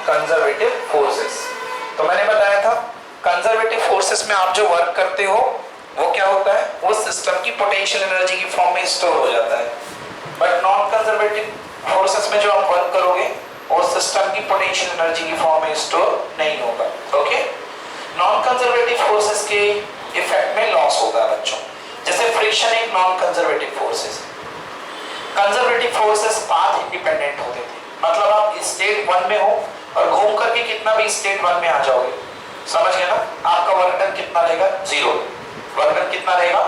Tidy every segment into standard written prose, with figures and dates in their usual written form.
Conservative forces. तो मैंने बताया था कंजर्वेटिव फोर्सेस में आप जो वर्क करते हो वो क्या होता है, वो सिस्टम की पोटेंशियल एनर्जी की फॉर्म में स्टोर हो जाता है। बट नॉन कंजर्वेटिव फोर्सेस में जो आप वर्क करोगे वो सिस्टम की पोटेंशियल एनर्जी की फॉर्म में स्टोर नहीं होगा। ओके, नॉन कंजर्वेटिव फोर्सेस के इफेक्ट में लॉस होगा बच्चों। जैसे फ्रिक्शन एक non conservative forces, conservative forces path independent होते थे, मतलब आप स्टेट 1 में हो और घूम करके कितना भी स्टेट 1 में आ जाओगे, समझ गए ना, आपका वर्क डन कितना रहेगा, 0। वर्क डन कितना रहेगा,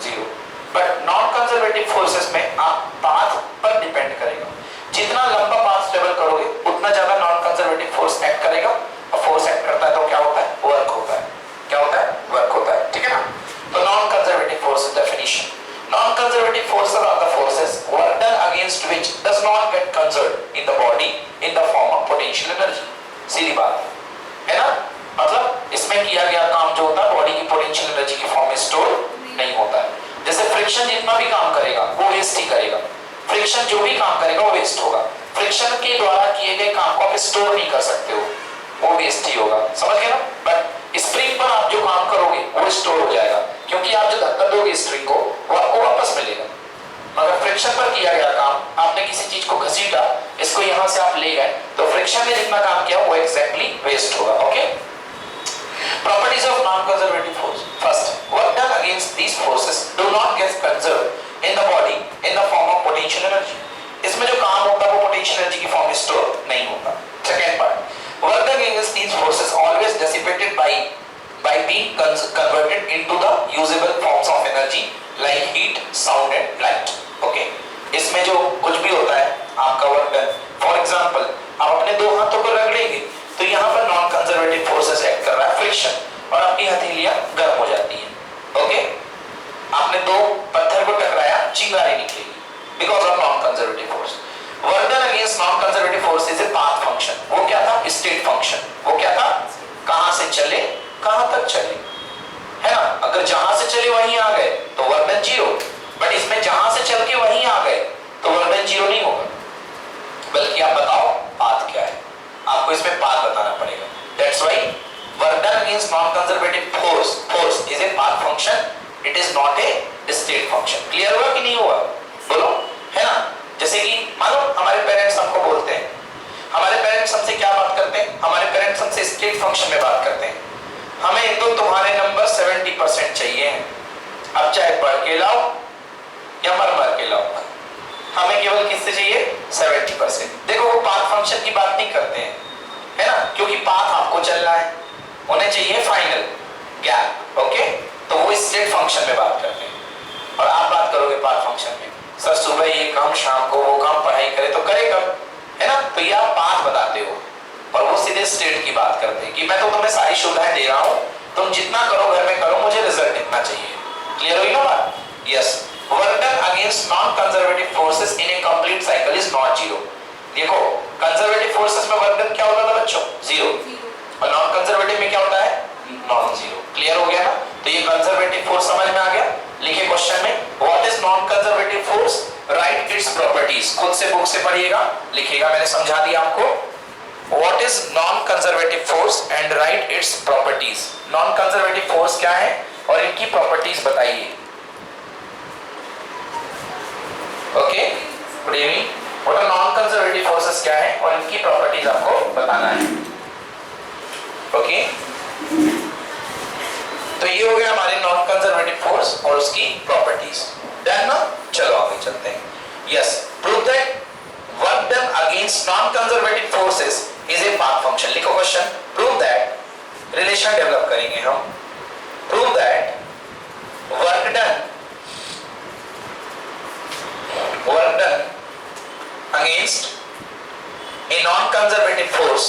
0। बट नॉन कंजर्वेटिव फोर्सेस में आप पाथ पर डिपेंड करेगा, जितना लंबा पाथ ट्रेवल करोगे उतना ज्यादा नॉन कंजर्वेटिव फोर्स एक्ट करेगा, और फोर्स एक्ट करता है तो क्या होता है, वर्क होता है। क्या होता है, वर्क होता है, ठीक है ना। तो non conservative forces definition, non conservative forces are the forces work done against which does not get conserved in the body in the form of potential energy. सीधी बात है ना, मतलब इसमें किया गया काम जो होता है बॉडी की पोटेंशियल एनर्जी की फॉर्म में स्टोर नहीं होता है। जैसे फ्रिक्शन जितना भी काम करेगा वो वेस्ट ही करेगा, फ्रिक्शन जो भी काम करेगा वो वेस्ट होगा, फ्रिक्शन के द्वारा किए गए काम को आप स्टोर नहीं कर सकते हो, वो वेस्ट ही होगा, समझ गए ना। बट स्प्रिंग पर आप जो काम करोगे वो स्टोर हो जाएगा, क्योंकि आप जो धक्का दोगे स्प्रिंग को वो आपको वापस मिलेगा। मगर फ्रिक्शन पर किया गया काम, आपने किसी चीज को घसीटा, इसको यहां से आप ले गए, तो फ्रिक्शन ने जितना काम किया वो एग्जैक्टली वेस्ट होगा। Okay, properties of non conservative force, first work done against these forces do not get conserved in the body in the form of potential energy. इसमें जो काम होता है वो पोटेंशियल एनर्जी की फॉर्म में स्टोर नहीं होता। Second part, work done against these forces always dissipated by being converted into the usable forms of energy like heat, sound and light. Okay, इसमें जो कुछ भी होता है आपका वर्क डन, फॉर एग्जांपल आप अपने दो हाथों को रगड़ेंगे तो यहाँ पर नॉन कंजर्वेटिव फोर्सेस एक्ट कर रहा है फ्रिक्शन, और आपकी हथेलियां गर्म हो जाती हैं। ओके, आपने दो पत्थर को टकराया, चिंगारी निकलेगी because of non conservative force. Work done against non conservative force is a path function. वो क्या था, स्टेट फंक्शन। वो क्या था, कहां से चले कहां तक चले, है ना। अगर जहां से चले वहीं आ गए तो वर्क डन 0, बट इसमें जहां से चल के वहीं आ गए तो वर्क डन 0 नहीं होगा, बल्कि आप बताओ पाथ क्या है, आपको इसमें पाथ बताना पड़ेगा। That's why work done against non conservative force is a path function, it is not a state function. Clear हुआ कि नहीं हुआ, बोलो, है ना। जैसे कि मानो हमारे पेरेंट्स हमको बोलते हैं, हमारे पेरेंट्स हमसे क्या बात करते हैं, हमारे पेरेंट्स हमसे स्टेट फंक्शन में बात करते हैं, हमें तो तुम्हारे नंबर 70% चाहिए, अब चाहे पढ़ के लाओ या मर के लाओ, हमें केवल किससे चाहिए, 70%। देखो वो पाथ फंक्शन की बात नहीं करते हैं, है ना, क्योंकि पाथ आपको चलना है, उन्हें चाहिए फाइनल गैप। ओके, तो वो स्टेट फंक्शन में बात करते हैं, और आप बात करोगे पाथ फंक्शन में, सर सुबह ये काम शाम को वो काम, पढ़ाई करे तो करे कब, है ना। तो ये आप पाथ बताते हो, और वो सीधे स्टेट की बात करते हैं कि मैं तो तुम्हें सारी सुविधाएं दे रहा हूं, तुम जितना करो घर में करो, मुझे रिजल्ट दिखना चाहिए। क्लियर हुई ना बात, yes. Work done against non conservative forces in A complete cycle is not 0। देखो कंजर्वेटिव फोर्सेस में वर्क डन क्या होता था बच्चों, 0, और नॉन कंजर्वेटिव में क्या होता है, नॉन 0। क्लियर हो गया ना। तो ये कंजर्वेटिव फोर्स समझ में आ गया। लिखे क्वेश्चन में, what is non conservative force, right its properties. खुद से बुक से पढ़िएगा, लिखिएगा, मैंने समझा दिया आपको। What is non conservative force and right its properties. Non conservative force क्या है और इनकी प्रॉपर्टीज बताइए। Okay, good evening. What are non conservative forces क्या है और इनकी प्रॉपर्टीज आपको बताना है। ओके, तो ये हो गया हमारे नॉन कंजर्वेटिव फोर्स और उसकी प्रॉपर्टीज। डन ना, चलो आगे चलते हैं। Yes, prove that work done against non conservative forces is a path function. लिखो question, prove that, relation develop करेंगे हम, prove that work done against a non conservative force,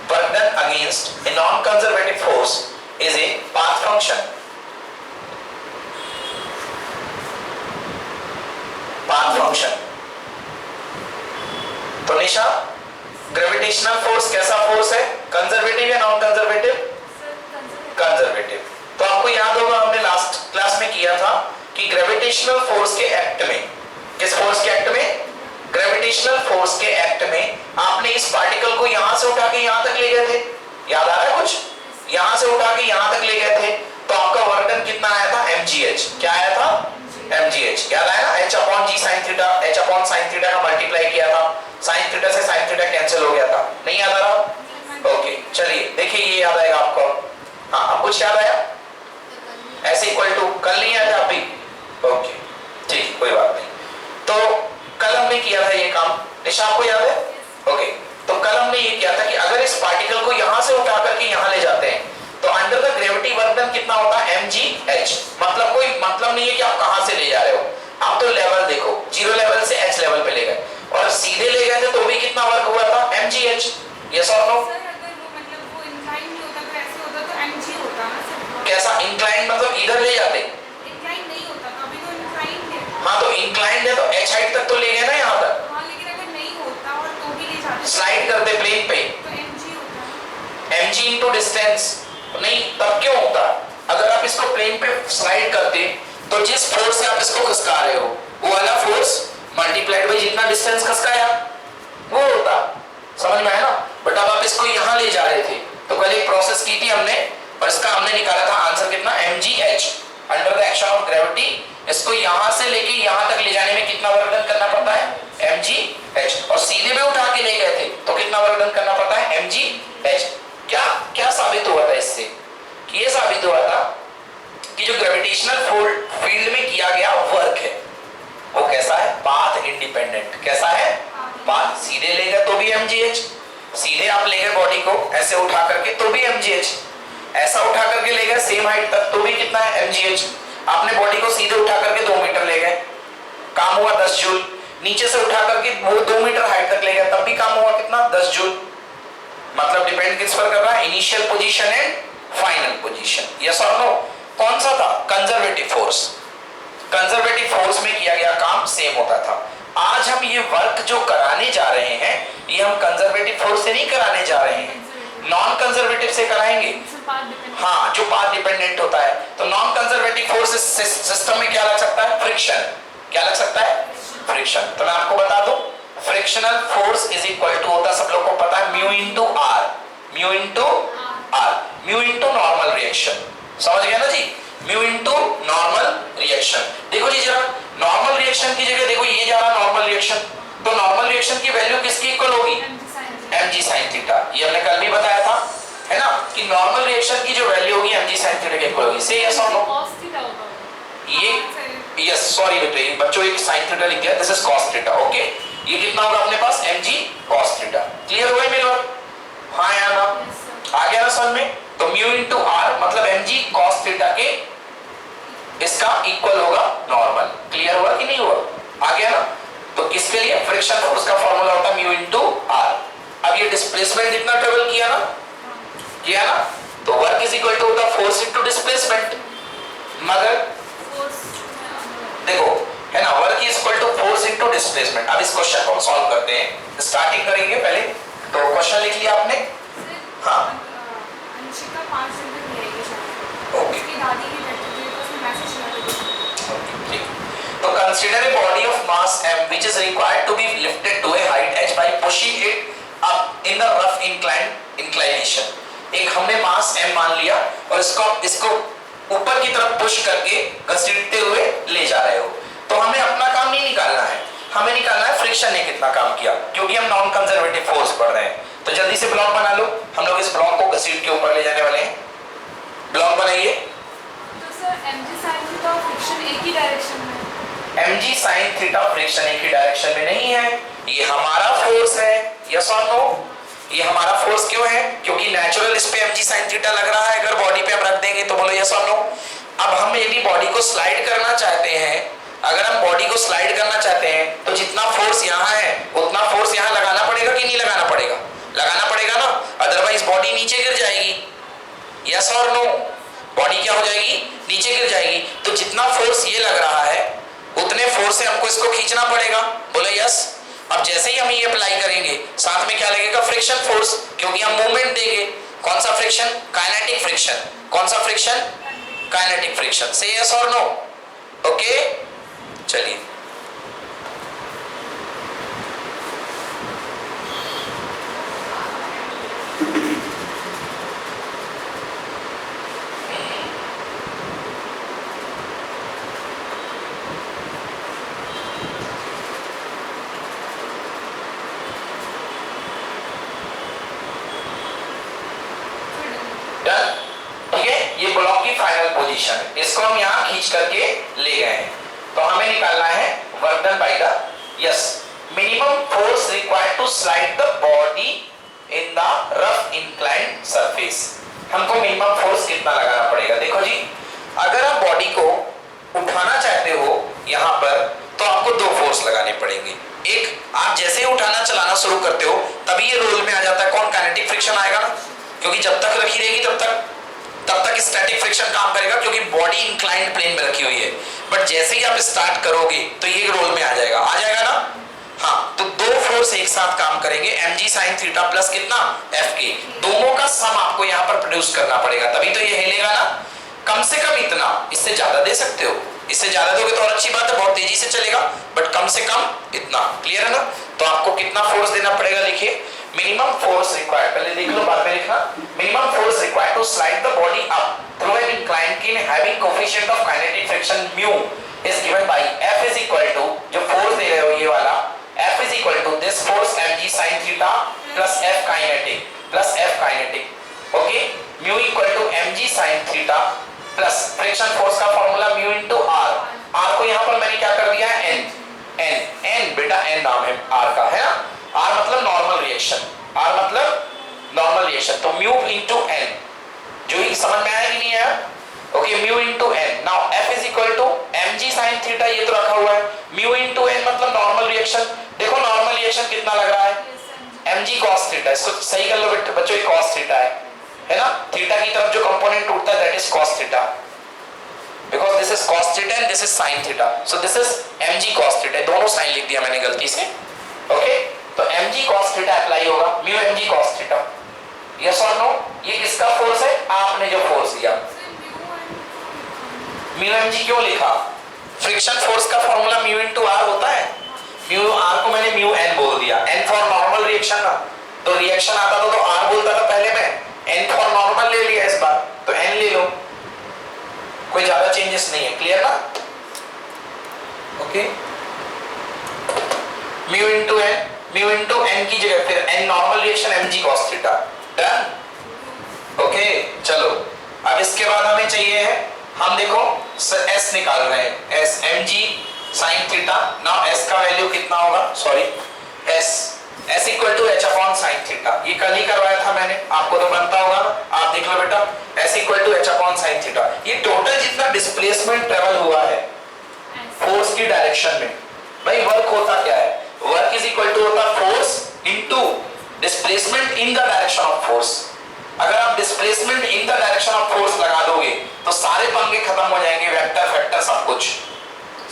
work done against a non conservative force is a path function. Path function. तो Nisha, gravitational force कैसा force है, conservative या non conservative, conservative. तो आपको याद होगा हमने लास्ट क्लास में किया था कि ग्रेविटेशनल फोर्स के एक्ट में, किस फोर्स के एक्ट में, ग्रेविटेशनल फोर्स के एक्ट में आपने इस पार्टिकल को यहां के यहां तक ले गए थे, याद आ रहा है कुछ, यहां से उठा के यहां तक ले गए थे, तो आपका वर्क डन कितना आया था, mgh, क्या आया था, mgh, याद आया ना, h upon g sin theta, h upon sin theta का मल्टीप्लाई किया था, sin थीटा से sin थीटा कैंसिल हो गया था, नहीं याद आ रहा, ओके चलिए देखिए ये याद आएगा आपको, हाँ अब कुछ याद आया, ऐसे इक्वल टू कल नहीं आया था आप भी, ओके ठीक कोई बात नहीं, तो कल हमने किया था ये काम, निशा आपको याद है, ओके तो कल हमने ये किया था कि अगर इस पार्टिकल को यहां से उठा करके यहां ले जाते हैं तो under the gravity work done कितना होता है, mgh, मतलब कोई मतलब नहीं है कि आप कहां से ले जा रहे हो, आप तो लेवल देखो, 0 लेवल से h लेवल पे ले गए और सीधे ले गए थे तो भी कितना वर्क हुआ था, mgh, यस और नो, कैसा इंक्लाइन मतलब इधर ले जाते, इंक्लाइन नहीं होता कभी तो इंक्लाइन है, हाँ तो इंक्लाइंड है तो h हाइट तक तो ले गए ना यहाँ तक, हाँ लेकिन अगर नहीं होता और तो भी ले जाते स्लाइड करते प्लेन पे, तो mg होता है, mg इनटू डिस्टेंस, नहीं तब क्यों होता, अगर आप इसको प्लेन पे स्लाइड करते तो जिस फोर्स से आप इसको खिसका रहे हो वो वाला फोर्स मल्टीप्लाइड बाय जितना डिस्टेंस खिसकाया वो होता, समझ में आया ना, बट अब आप इसको यहाँ ले जा रहे थे तो कल एक प्रोसेस की थी हमने और इसका हमने निकाला था आंसर कितना, mgh, under the action of gravity, इसको यहाँ से लेके यहाँ तक ले जाने में कितना वर्क डन करना पड़ता है, mgh, और सीधे में उठा के ले गए थे तो कितना वर्क डन करना पड़ता है, mgh, क्या क्या साबित हुआ था इससे, कि ये साबित हुआ था कि जो ग्रेविटेशनल फील्ड में किया गया वर्क है वो कैसा है, पाथ इंडिपेंडेंट, कैसा है, पाथ, सीधे ले गए तो भी mgh, सीधे आप ले गए बॉडी को ऐसे उठा करके तो भी mgh, ऐसा उठा करके ले गए सेम हाइट तक तो भी कितना है, mgh, आपने बॉडी को सीधे उठा करके 2 मीटर ले गए, काम हुआ 10 जूल, नीचे से उठा करके वो 2 मीटर हाइट तक ले गए तब भी काम हुआ कितना, 10 जूल, मतलब डिपेंड किस पर कर रहा है, initial position and final position, yes और नो, कौन सा था, कंजर्वेटिव फोर्स, कंजर्वेटिव फोर्स में किया गया काम सेम होता था, आज हम ये वर्क जो कराने जा रहे हैं ये हम कंजर्वेटिव फोर्स से नहीं कराने जा रहे हैं, नॉन कंजर्वेटिव से कराएंगे, हाँ जो पाथ डिपेंडेंट होता है, तो नॉन कंजर्वेटिव फोर्स सिस्टम में क्या लग सकता है, फ्रिक्शन, क्या लग सकता है, फ्रिक्शन, तो मैं आपको बता दूं frictional force is equal to होता है, सब लोग को पता है, mu into R, mu into R, mu into normal reaction, समझ गया ना जी, म्यू इंटू नॉर्मल रिएक्शन, देखो जी जरा नॉर्मल रिएक्शन की जगह देखो ये जा रहा नॉर्मल रिएक्शन, तो नॉर्मल रिएक्शन की वैल्यू किसकी इक्वल होगी, mg sin थीटा, ये हमने कल भी बताया था है ना, कि नॉर्मल रिएक्शन की जो वैल्यू होगी mg sin थीटा के इक्वल होगी, से यस और नो, ये यस सॉरी बेटे बच्चों एक sin थीटा लिख दिया, this is cos theta, okay, ये कितना होगा अपने पास mg cos थीटा, क्लियर हो गया मेरी बात, हाँ या ना, आ गया ना समझ में, तो म्यू इंटू आर मतलब mg cos थीटा के इसका इक्वल होगा नॉर्मल, क्लियर हुआ कि नहीं हुआ, आ गया ना, तो किसके लिए, फ्रिक्शन फोर्स का फार्मूला होता है म्यू इंटू आर, अब ये डिस्प्लेसमेंट इतना ट्रेवल किया ना, तो वर्क इज इक्वल टू होता फोर्स इनटू डिस्प्लेसमेंट, मगर देखो है ना, work is equal to force into displacement, अब इस क्वेश्चन को हम सॉल्व करते हैं, स्टार्टिंग करेंगे पहले, तो क्वेश्चन लिख लिया आपने, हाँ अंशिका 5 नंबर ले आई है, ओके उसकी दादी की डेथ हुई तो उसने मैसेज किया था, ठीक, तो consider a body of mass m which is required to be lifted to a height h by pushing it up in the rough inclination, एक हमने मास m मान लिया और इसको ऊपर की तरफ पुश करके घसीटते हुए ले जा रहे हो, तो हमें अपना काम नहीं निकालना है, हमें निकालना है फ्रिक्शन ने कितना काम किया, क्योंकि हम नॉन कंजर्वेटिव फोर्स पढ़ रहे हैं, तो जल्दी से ब्लॉक बना लो, हम लोग इस ब्लॉक को घसीट के ऊपर ले जाने वाले हैं, ब्लॉक बनाइए, तो sir mg sin theta friction एक ही डायरेक्शन में, mg sin थीटा फ्रिक्शन एक ही डायरेक्शन में नहीं है, ये हमारा फोर्स है, यस और नो, ये हमारा फोर्स क्यों है, क्योंकि नेचुरल इस पे mg sin थीटा लग रहा है, अगर बॉडी पे हम रख देंगे तो बोलो यस और नो, अब हम यदि बॉडी को स्लाइड करना चाहते हैं, अगर हम बॉडी को स्लाइड करना चाहते हैं तो जितना फोर्स यहाँ है उतना फोर्स यहाँ लगाना पड़ेगा कि नहीं लगाना पड़ेगा, लगाना पड़ेगा ना, अदरवाइज बॉडी नीचे गिर जाएगी, यस और नो, बॉडी क्या हो जाएगी, नीचे गिर जाएगी, तो जितना फोर्स ये लग रहा है उतने फोर्स से हमको इसको खींचना पड़ेगा, बोले यस, अब जैसे ही हम ये अप्लाई करेंगे साथ में क्या लगेगा, फ्रिक्शन फोर्स, क्योंकि हम मूवमेंट देंगे, कौन सा फ्रिक्शन, काइनेटिक फ्रिक्शन, कौन सा फ्रिक्शन, काइनेटिक फ्रिक्शन, से यस और नो, ओके, चलिए पोजीशन है, इसको हम यहाँ खींच करके ले गए हैं। तो हमें निकालना है work done by the yes minimum force required to slide the body in the rough inclined surface. हमको मिनिमम फोर्स कितना लगाना पड़ेगा? देखो जी, अगर आप बॉडी को उठाना चाहते हो यहाँ पर तो आपको दो फोर्स लगाने पड़ेंगे। एक, आप जैसे ही उठाना चलाना शुरू करते हो तभी ये रोल में आ जाता है, कौन? काइनेटिक फ्रिक्शन आएगा ना, क्योंकि जब तक रखी रहेगी तब तक स्टैटिक फ्रिक्शन काम करेगा, क्योंकि बॉडी इंक्लाइंड प्लेन में रखी हुई है। बट जैसे ही आप स्टार्ट करोगे तो ये रोल में आ जाएगा ना। हाँ, तो दो फोर्स एक साथ काम करेंगे, mg sin थीटा प्लस कितना Fk, दोनों का सम आपको यहाँ पर प्रोड्यूस करना पड़ेगा, तभी तो ये हिलेगा ना। कम से कम इतना, इससे ज्यादा दे सकते हो, इससे ज्यादा दोगे तो और अच्छी बात है, बहुत तेजी से चलेगा, बट कम से कम इतना। क्लियर है ना? तो आपको कितना फोर्स देना पड़ेगा? लिखिए, मिनिमम फोर्स रिक्वायर्ड, पहले देख लो बाद में लिखना। Minimum force required to slide the body up through an inclined plane having coefficient of kinetic friction mu is given by F is equal to, जो फोर्स दे रहे हो ये वाला, F is equal to this force mg sin theta plus F kinetic, okay, mu equal to mg sin theta plus friction force का formula mu into r को यहां पर मैंने क्या कर दिया है? n बेटा, n नाम है r का, है ना? r मतलब नॉर्मल रिएक्शन, तो म्यू इनटू n, जो ही समझ में आया कि नहीं आया? Okay, mu into n। Now f is equal to mg sin theta, ये तो रखा हुआ है, म्यू इनटू n मतलब नॉर्मल रिएक्शन। देखो नॉर्मल रिएक्शन कितना लग रहा है? mg cos थीटा, इसको सही कर लो बच्चों, ये cos थीटा है ना? थीटा की तरफ जो कंपोनेंट टूटता है that is cos theta, because this is cos theta and this is sin theta, so this is mg cos theta, दोनों साइन लिख दिया मैंने गलती से। ओके, तो mg cos थीटा अप्लाई होगा, mu mg cos theta, yes और no? ये किसका फोर्स है? आपने जो फोर्स दिया। म्यू mg क्यों लिखा? फ्रिक्शन फोर्स का फार्मूला म्यू इनटू r होता है, म्यू r को मैंने म्यू n बोल दिया, n फॉर नॉर्मल रिएक्शन ना, तो रिएक्शन आता तो r बोलता था पहले में, n फॉर नॉर्मल ले लिया इस बार, तो n ले लो, कोई ज्यादा चेंजेस नहीं है। क्लियर ना? ओके, म्यू इनटू n की जगह फिर n normal reaction mg cos theta, done. Okay, चलो अब इसके बाद हमें चाहिए है, हम देखो s निकाल रहे हैं, s mg sin theta. Now s का वैल्यू कितना होगा? Sorry, s equal to h upon sin theta, ये कल ही करवाया था मैंने, आपको तो बनता होगा, आप देख लो बेटा, s equal to h upon sin theta. ये टोटल जितना डिस्प्लेसमेंट ट्रेवल हुआ है फोर्स की डायरेक्शन में, भाई वर्क होता क्या है? वर्क इज इक्वल टू होता force into displacement in the direction of force. अगर आप displacement in the direction of force लगा दोगे तो सारे पंगे खत्म हो जाएंगे, वेक्टर फैक्टर सब कुछ,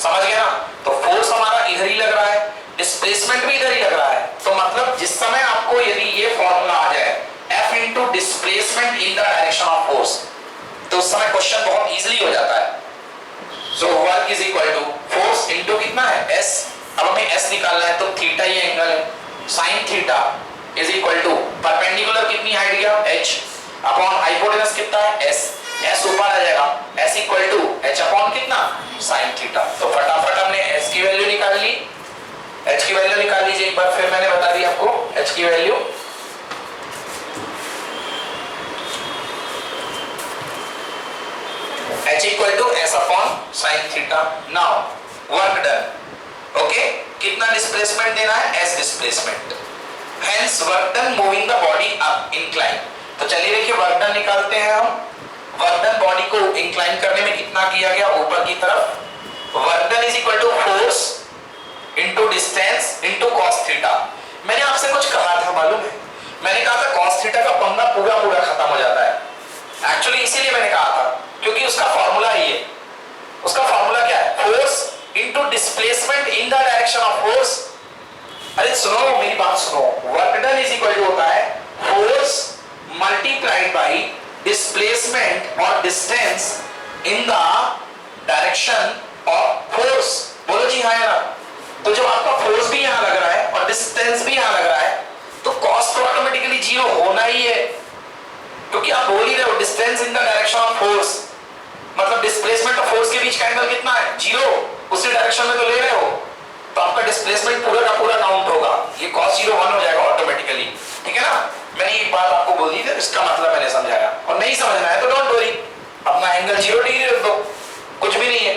समझ गए ना? तो फोर्स हमारा इधर ही लग रहा है, डिस्प्लेसमेंट भी इधर ही लग रहा है, तो मतलब जिस समय आपको यदि ये फॉर्मूला आ जाए F into displacement in the direction of force, तो उस समय क्वेश्चन बहुत इजीली हो जाता है। So work is equal to force into कितना है? S। अब हमें S निकालना है, तो थीटा ये एंगल है, sin theta is equal to perpendicular कितनी हाइट गया? h अपॉन हाइपोटेनस कितना है? s ऊपर आ जाएगा, s equal to h upon कितना? sin theta. तो फटाफट हमने s की वैल्यू निकाल ली, h की वैल्यू निकाल लीजिए एक बार, फिर मैंने बता दी आपको h की value, h equal to s upon sin theta. Now work done, okay, कितना डिस्प्लेसमेंट देना है? s displacement, hence work done moving the body up incline। तो चलिए देखिए वर्क डन निकालते हैं हम। वर्क डन बॉडी को इंक्लाइन करने में कितना किया गया? ऊपर की तरफ। Work done is equal to force into distance into cos theta. मैंने आपसे कुछ कहा था मालूम है? मैंने कहा था cos थीटा का पंगा पूरा खत्म हो जाता है। एक्चुअली इसीलिए मैंने कहा था क्योंकि उसका फार्मूला ही है। उसका फार्मूला क्या है? Force into displacement in the direction of force. अरे सुनो, मेरी बात सुनो, work done is equal to होता है फोर्स मल्टीप्लाइड बाय डिस्प्लेसमेंट और distance in the direction of force. बोलो जी हाँ या ना? तो जब आपका फोर्स भी यहां लग रहा है और डिस्टेंस भी यहां लग रहा है तो कॉस्ट तो ऑटोमेटिकली जीरो होना ही है, क्योंकि आप बोल ही रहे हो distance in the direction of force, मतलब डिस्प्लेसमेंट और फोर्स के बीच का एंगल कितना है? जीरो। उसी डायरेक्शन में तो ले रहे हो, तो आपका डिस्प्लेसमेंट पूरा का पूरा काउंट होगा, ये cos 0 1 हो जाएगा ऑटोमेटिकली। ठीक है ना? मैंने एक बात आपको बोल दी थी, इसका मतलब मैंने समझाया, और नहीं समझना है तो डोंट वरी, अपना एंगल 0 डिग्री रख दो, कुछ भी नहीं है।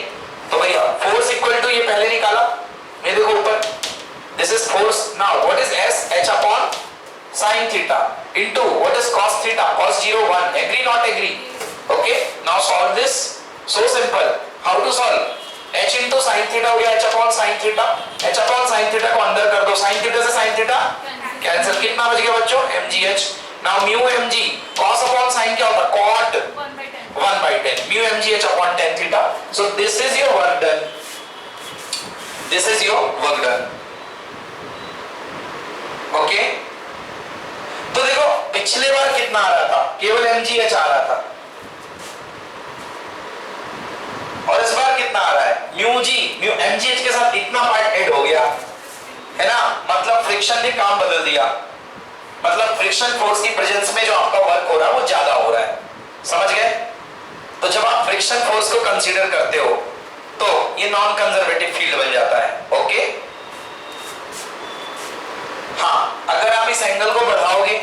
तो भैया फोर्स इक्वल टू ये पहले निकाला, ये देखो ऊपर, this is force. Now what is S, H upon sine theta into what is cos theta, cos 0 1, agree not agree? Okay, now solve this, so simple. How to solve? h into sine theta हो गया h upon sine theta, h upon sine theta को अंदर कर दो, sine theta से sine theta cancel, कितना बच गया बच्चों, mgh। Now mu mg, cos upon sign क्या होता है, cot 1/10, mu mgh upon tan theta. So this is your work done, this is your work done. Okay, तो देखो पिछले बार कितना आ रहा था, केवल mgh आ रहा था, और इस बार कितना आ रहा है, म्यू जी, म्यू mgh के साथ इतना पार्ट ऐड हो गया है ना, मतलब फ्रिक्शन ने काम बदल दिया, मतलब फ्रिक्शन फोर्स की प्रेजेंस में जो आपका वर्क हो रहा है वो ज्यादा हो रहा है, समझ गए? तो जब आप फ्रिक्शन फोर्स को कंसीडर करते हो तो ये नॉन कंजर्वेटिव फील्ड बन जाता है। ओके, हाँ, अगर आप इस एंगल को बढ़ाओगे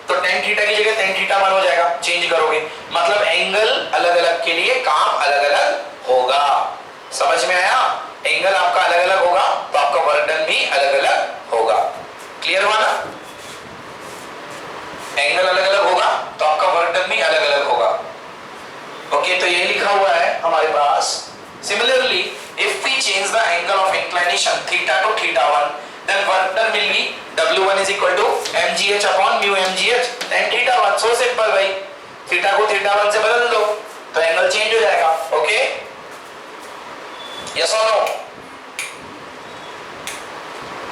तो tan थीटा की जगह tan थीटा मान हो जाएगा, चेंज करोगे, मतलब एंगल अलग अलग के लिए काम अलग अलग होगा, समझ में आया? एंगल आपका अलग अलग होगा तो आपका वर्क डन भी अलग अलग होगा, क्लियर हुआ ना? एंगल अलग अलग होगा तो आपका वर्क डन भी अलग अलग होगा। ओके, तो ये लिखा हुआ है हमारे पास, similarly if we change the angle of inclination theta to theta 1, then work done will be W1 is equal to mgh upon mu mgh tan theta 1, so simple भाई, थीटा को थीटा 1 से बदल दो तो एंगल चेंज हो जाएगा। Okay, yes और no?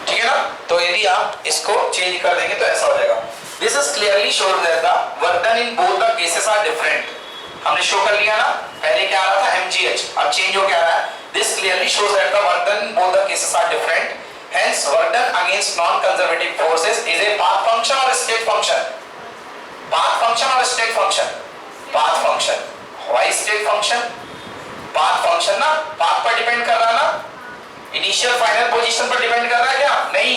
ठीक है ना? तो यदि आप इसको चेंज कर देंगे तो ऐसा हो जाएगा। This is clearly shown that the work done in both the cases are different. हमने शो कर लिया ना, पहले क्या आ रहा था mgh, अब चेंज हो क्या रहा है, this clearly shows that the work done in both the cases are different. Hence, work done against non-conservative forces is a path function or a state function? Path function or state function? Path function. Why state function? Path function ना, path पर depend कर रहा ना, initial final position पर depend कर रहा है क्या? नहीं,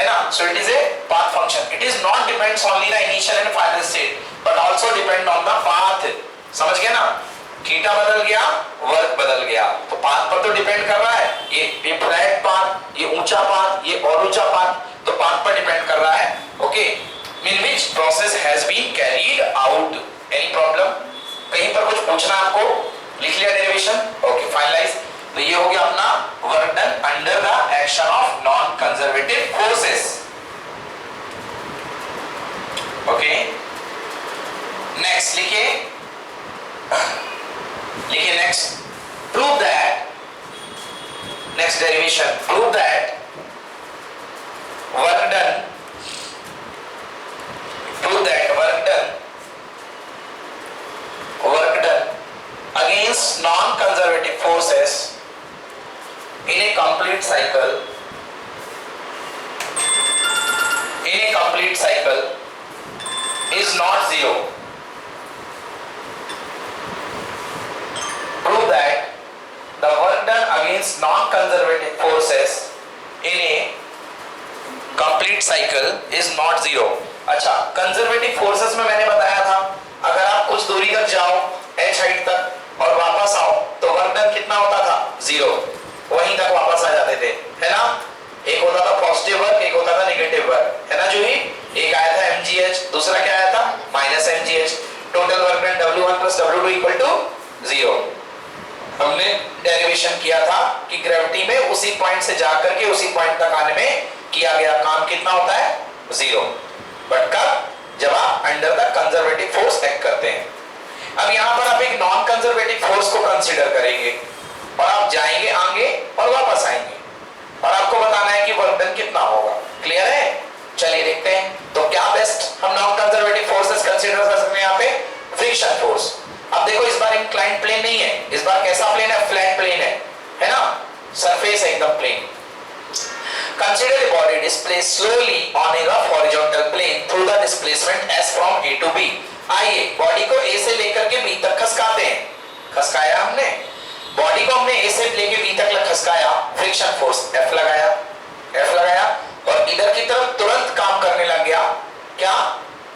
है ना? So it is a path function. It is not depends only the initial and final state, but also depend on the path. समझ गए ना? थीटा बदल गया, वर्क बदल गया, तो पाथ पर तो डिपेंड कर रहा है, ये फ्लैट पाथ, ये ऊंचा पाथ, ये और ऊंचा पाथ, तो पाथ पर डिपेंड कर रहा है। Okay, in which process has been carried out. Any problem? कहीं पर कुछ पूछना आपको? लिख लिया डेरिवेशन? Okay, finalise. तो ये हो गया अपना work done under the action of non conservative forces. Okay, next लिखिए next, prove that, next derivation, prove that work done against non-conservative forces in a complete cycle is not zero. Prove that the work done against non-conservative forces in a complete cycle is not zero. अच्छा, conservative forces में मैंने बताया था, अगर आप कुछ दूरी तक जाओ h हाइट तक और वापस आओ तो वर्क डन कितना होता था? जीरो, वहीं तक वापस आ जाते थे, है ना? एक होता था पॉजिटिव वर्क, एक होता था नेगेटिव वर्क, है ना? जो ही एक आया था mgh, दूसरा क्या आया था? Minus mgh। Total work done W1 plus W2 equal to 0। हमने डेरिवेशन किया था कि ग्रेविटी में उसी पॉइंट से जाकर के उसी पॉइंट तक आने में किया गया काम कितना होता है? 0। बट कब? जब आप under the conservative force act करते हैं। अब यहां पर आप एक नॉन कंजर्वेटिव फोर्स को कंसीडर करेंगे और आप जाएंगे आगे और वापस आएंगे और आपको बताना है कि वर्क डन कितना होगा। क्लियर है? चलिए देखते हैं। तो क्या बेस्ट हम नॉन कंजर्वेटिव फोर्सेस कंसीडर कर सकते हैं यहाँ पे? Friction force. अब देखो इस बार इंक्लाइंड प्लेन नहीं है, इस बार कैसा प्लेन है? फ्लैट प्लेन है ना? सरफेस है एकदम plane. Consider a body displaced slowly on a rough horizontal plane through the displacement s from a to b. आइए बॉडी को a से लेकर के b तक खसकाते हैं। खसकाया हमने बॉडी को, हमने a से लेकर b तक खसकाया, फ्रिक्शन फोर्स F लगाया और इधर की तरफ तुरंत काम करने लग गया क्या?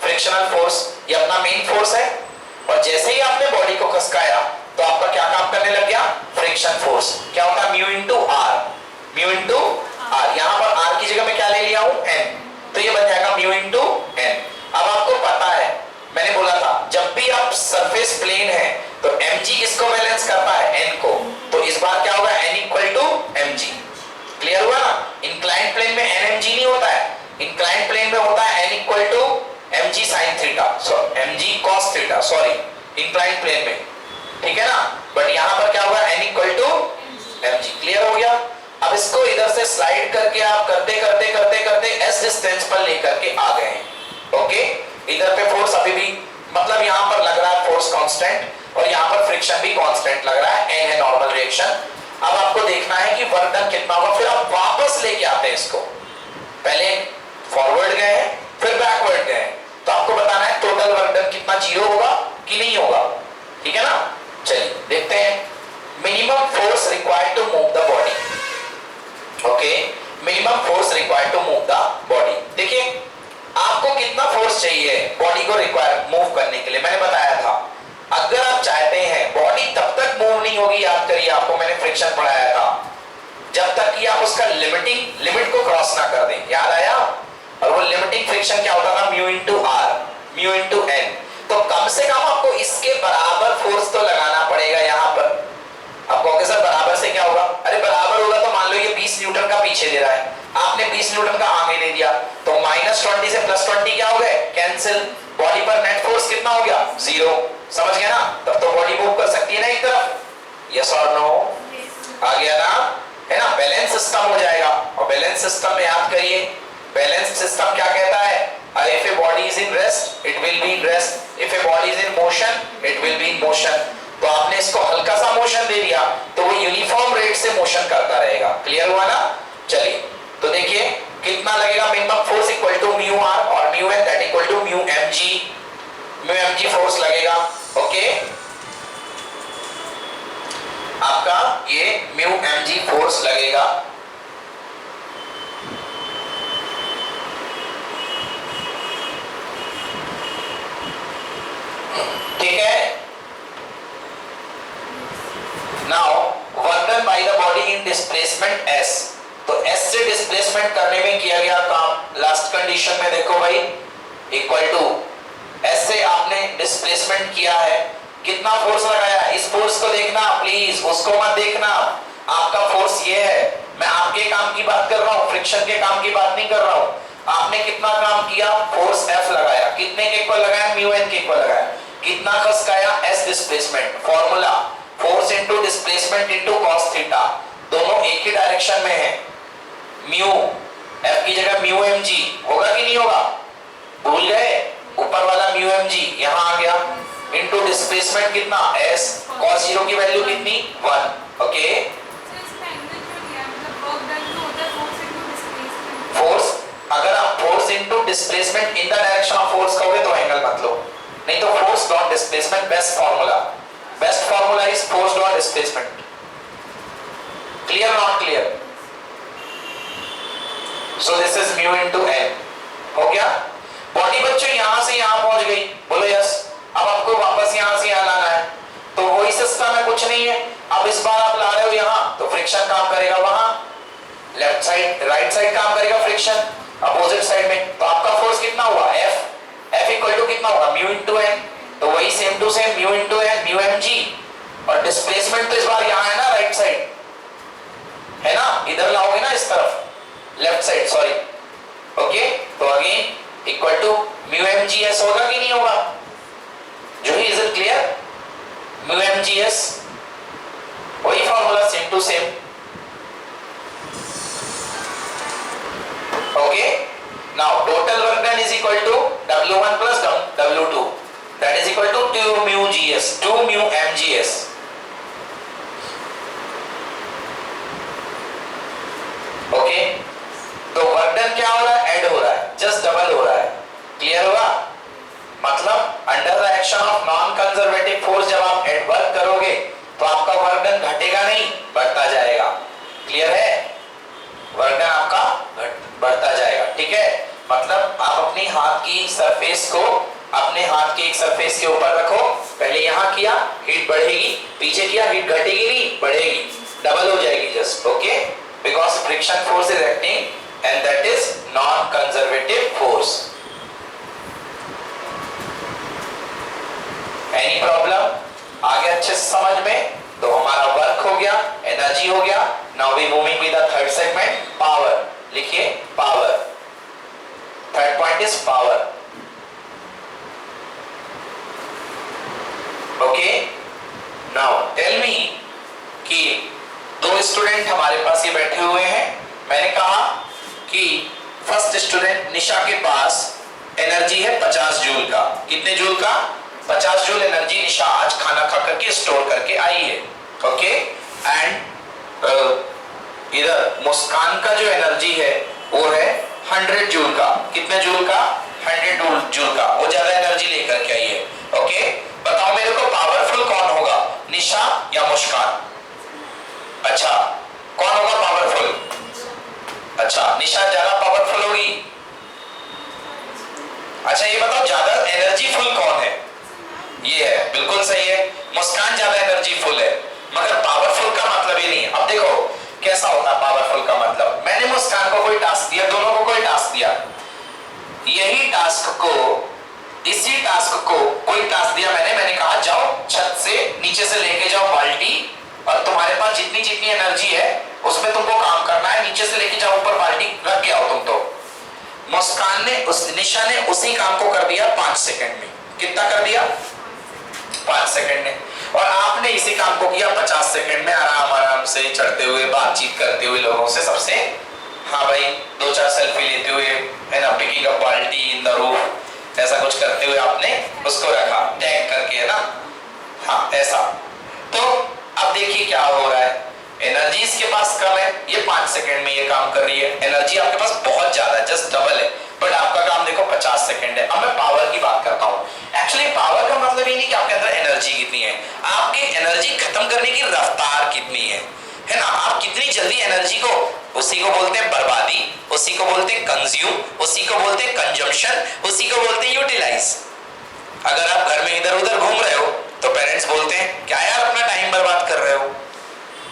Frictional force. ये अपना मेन फोर्स है और जैसे ही आपने बॉडी को खसकाया तो आपका क्या काम करने लग गया, फ्रिक्शन फोर्स। क्या होता है, mu into R, mu into R. यहां पर आर की जगह मैं क्या ले लिया हूं, एन, तो ये बन जाएगा म्यू इंटू एन। अब आपको पता है, मैंने बोला था जब भी आप सरफेस प्लेन है तो mg किसको बैलेंस करता है, n को, तो इस बार क्या होगा, n equal to mg। Clear हुआ ना। इंक्लाइंड प्लेन में n mg नहीं होता है, इंक्लाइंड प्लेन में होता है n equal to mg sin theta, mg cos theta, sorry, inclined plane में, ठीक है ना। बट यहां पर क्या होगा, n equal to mg। Clear हो गया। अब इसको इधर से स्लाइड करके आप करते करते करते करते s डिस्टेंस पर लेकर के आ गए हैं। ओके, इधर पे फोर्स अभी भी, मतलब यहां पर लग रहा है फोर्स कांस्टेंट और यहां पर फ्रिक्शन भी कांस्टेंट लग रहा है, n है नॉर्मल रिएक्शन। अब आपको देखना है कि वर्क डन कितना होगा, फिर आप वापस लेके आते हैं इसको, पहले फॉरवर्ड गए हैं फिर बैकवर्ड गए, तो आपको बताना है टोटल वर्क डन कितना, जीरो होगा कि नहीं होगा, ठीक है ना। चलिए देखते हैं, minimum force required to move the body. Okay, minimum force required to move the body. देखिए आपको कितना फोर्स चाहिए बॉडी को रिक्वायर मूव करने के लिए, मैंने बताया था अगर आप चाहते हैं बॉडी तब तक मूव नहीं होगी, याद करिए आपको मैंने फ्रिक्शन पढ़ाया था, जब तक कि आप उसका लिमिट को क्रॉस ना कर दें, याद आया। और वो लिमिटिंग फ्रिक्शन क्या होता था, mu into R, mu into N. तो कम से कम आपको इसके बराबर फोर्स तो लगाना पड़ेगा। यहां पर आप कहोगे सर बराबर से क्या होगा, अरे बराबर होगा तो मान लो ये 20 न्यूटन का पीछे दे रहा है, आपने 20 न्यूटन का आगे दे दिया, तो -20 से +20 क्या हो गए, कैंसिल। बॉडी पर नेट फोर्स कितना हो गया, 0। समझ गया ना, तब तो बॉडी मूव कर सकती है ना एक तरफ, यस और नो, आ गया ना, है ना। बैलेंस सिस्टम हो जाएगा, और बैलेंस सिस्टम में याद करिए, बैलेंस सिस्टम क्या कहता है, if a body is in rest it will be in rest, if a body is in motion it will be in motion। तो आपने इसको हल्का सा मोशन दे दिया तो वो यूनिफॉर्म रेट से मोशन करता रहेगा। क्लियर हुआ ना। चलिए तो देखिए कितना लगेगा, minimum force equal to mu R और mu N that equal to mu mg force लगेगा। ओके, आपका ये म्यू mg फोर्स लगेगा। ठीक है। Now work done by the body in displacement s, तो s से डिस्प्लेसमेंट करने में किया गया काम, लास्ट कंडीशन में देखो भाई, इक्वल टू s से आपने डिस्प्लेसमेंट किया है, कितना फोर्स लगाया, इस फोर्स को देखना प्लीज, उसको मत देखना। आपका फोर्स ये है, मैं आपके काम की बात कर रहा हूं, फ्रिक्शन के काम की बात नहीं कर रहा हूं। आपने कितना काम किया, फोर्स F लगाया, कितने के इक्वल लगाया, म्यू एन के इक्वल लगाया, कितना खसकाया, S displacement. Formula force into displacement into cos theta, दोनों एक ही डायरेक्शन में है। म्यू F की जगह म्यू mg होगा कि नहीं होगा, भूल गए, ऊपर वाला म्यू mg यहां आ गया, इनटू डिस्प्लेसमेंट कितना S, cos 0 की वैल्यू कितनी 1। ओके, फोर्स, अगर आप force into displacement in the direction of force कहोगे तो एंगल मत लो, नहीं तो force dot displacement best formula is force dot displacement. Clear not clear, so this is mu into N. हो गया। बॉडी बच्चों यहां से यहां पहुंच गई, बोलो यस। अब आपको वापस यहां से यहां लाना है, तो वही सिस्टम है, कुछ नहीं है। अब इस बार आप ला रहे हो यहां, तो फ्रिक्शन काम करेगा वहां, लेफ्ट साइड राइट साइड काम करेगा फ्रिक्शन अपोजिट साइड में, तो आपका फोर्स कितना हुआ, F इक्वल टू कितना होगा, म्यू इनटू एन, तो वही same to same mu into N, mu mg, और डिस्प्लेसमेंट तो इस बार यहां है ना, राइट साइड है ना, इधर लाओगे ना इस तरफ, लेफ्ट साइड सॉरी। ओके, तो again equal to mu mgs होगा कि नहीं होगा, जो ही, is it clear, mu mgs, वही formula same to same. Okay, now total work done is equal to W1 plus W2, that is equal to 2 mu gs, 2 mu mgs। Okay, तो work done क्या हो रहा है, add हो रहा है, just double हो रहा है। क्लियर हुआ, मतलब under the action of non conservative force जब आप एड वर्क करोगे तो आपका वर्क डन घटेगा नहीं, बढ़ता जाएगा। क्लियर है, वर्क डन आपका बढ़ता जाएगा। ठीक है, मतलब आप अपनी हाथ की सरफेस को अपने हाथ के एक सरफेस के ऊपर रखो, पहले यहां किया हीट बढ़ेगी, पीछे किया हीट घटेगी नहीं बढ़ेगी, डबल हो जाएगी just, okay, because friction force is acting and that is non conservative force. Any problem? आगे अच्छे से समझ में? तो हमारा वर्क हो गया, एनर्जी हो गया। Now we moving with the third segment, power. लिखिए power, third point is power, okay. Now tell me कि दो स्टूडेंट हमारे पास ये बैठे हुए हैं। मैंने कहा कि फर्स्ट स्टूडेंट निशा के पास एनर्जी है 50 जूल का। कितने जूल का? 50 जूल एनर्जी निशा आज खाना खा करके स्टोर करके आई है, ओके। एंड इधर मुस्कान का जो एनर्जी है वो है 100 जूल का। कितने जूल का? 100 जूल का। वो ज्यादा एनर्जी लेकर के आई है, ओके। बताओ मेरे को पावरफुल कौन होगा, निशा या मुस्कान? अच्छा, कौन होगा पावरफुल? अच्छा, निशा ज्यादा पावरफुल होगी। अच्छा ये बताओ ज्यादा एनर्जी फुल कौन है? ये है, बिल्कुल सही है, मुस्कान ज्यादा एनर्जी फुल है। मगर पावरफुल का मतलब ये नहीं। अब देखो कैसा होता है पावरफुल का मतलब। मैंने मुस्कान को कोई टास्क दिया, दोनों को कोई टास्क दिया, यही टास्क को, इसी टास्क को कोई टास्क दिया मैंने कहा जाओ छत से नीचे से लेके जाओ बाल्टी, और तुम्हारे पास जितनी जितनी एनर्जी है उसमें तुमको काम करना है, नीचे से लेके जाओ ऊपर बाल्टी रख के आओ तुम। तो मुस्कान ने, उस निशा ने उसी काम को कर दिया 5 सेकंड में। कितना कर दिया? 5 सेकंड में। और आपने इसी काम को किया 50 सेकंड में, आराम आराम से चढ़ते हुए, बातचीत करते हुए लोगों से, सबसे, हाँ भाई 2-4 सेल्फी लेते हुए, है ना, पिकिंग अप बाल्टी इन द रूफ, ऐसा कुछ करते हुए आपने उसको रखा टैग करके, है ना, हाँ ऐसा। तो अब देखिए क्या हो रहा है, एनर्जी इसके पास कम है, ये 5 सेकंड में ये काम कर रही है। एनर्जी आपके पास बहुत ज्यादा है, जस्ट डबल है, बट आपका काम देखो 50 सेकंड है। अब मैं पावर की बात करता हूँ। एक्चुअली पावर का मतलब ये नहीं कि आपके अंदर एनर्जी कितनी है, आपकी एनर्जी खत्म करने की रफ्तार कितनी है ना, आप कितनी जल्दी एनर्जी को, उसी को बोलते हैं बर्बादी, उसी को बोलते हैं कंज्यूम, उसी को बोलते हैं कंजम्पशन, उसी को बोलते हैं यूटिलाइज। अगर आप घर में इधर उधर घूम रहे हो तो पेरेंट्स बोलते हैं क्या यार अपना टाइम बर्बाद कर रहे हो,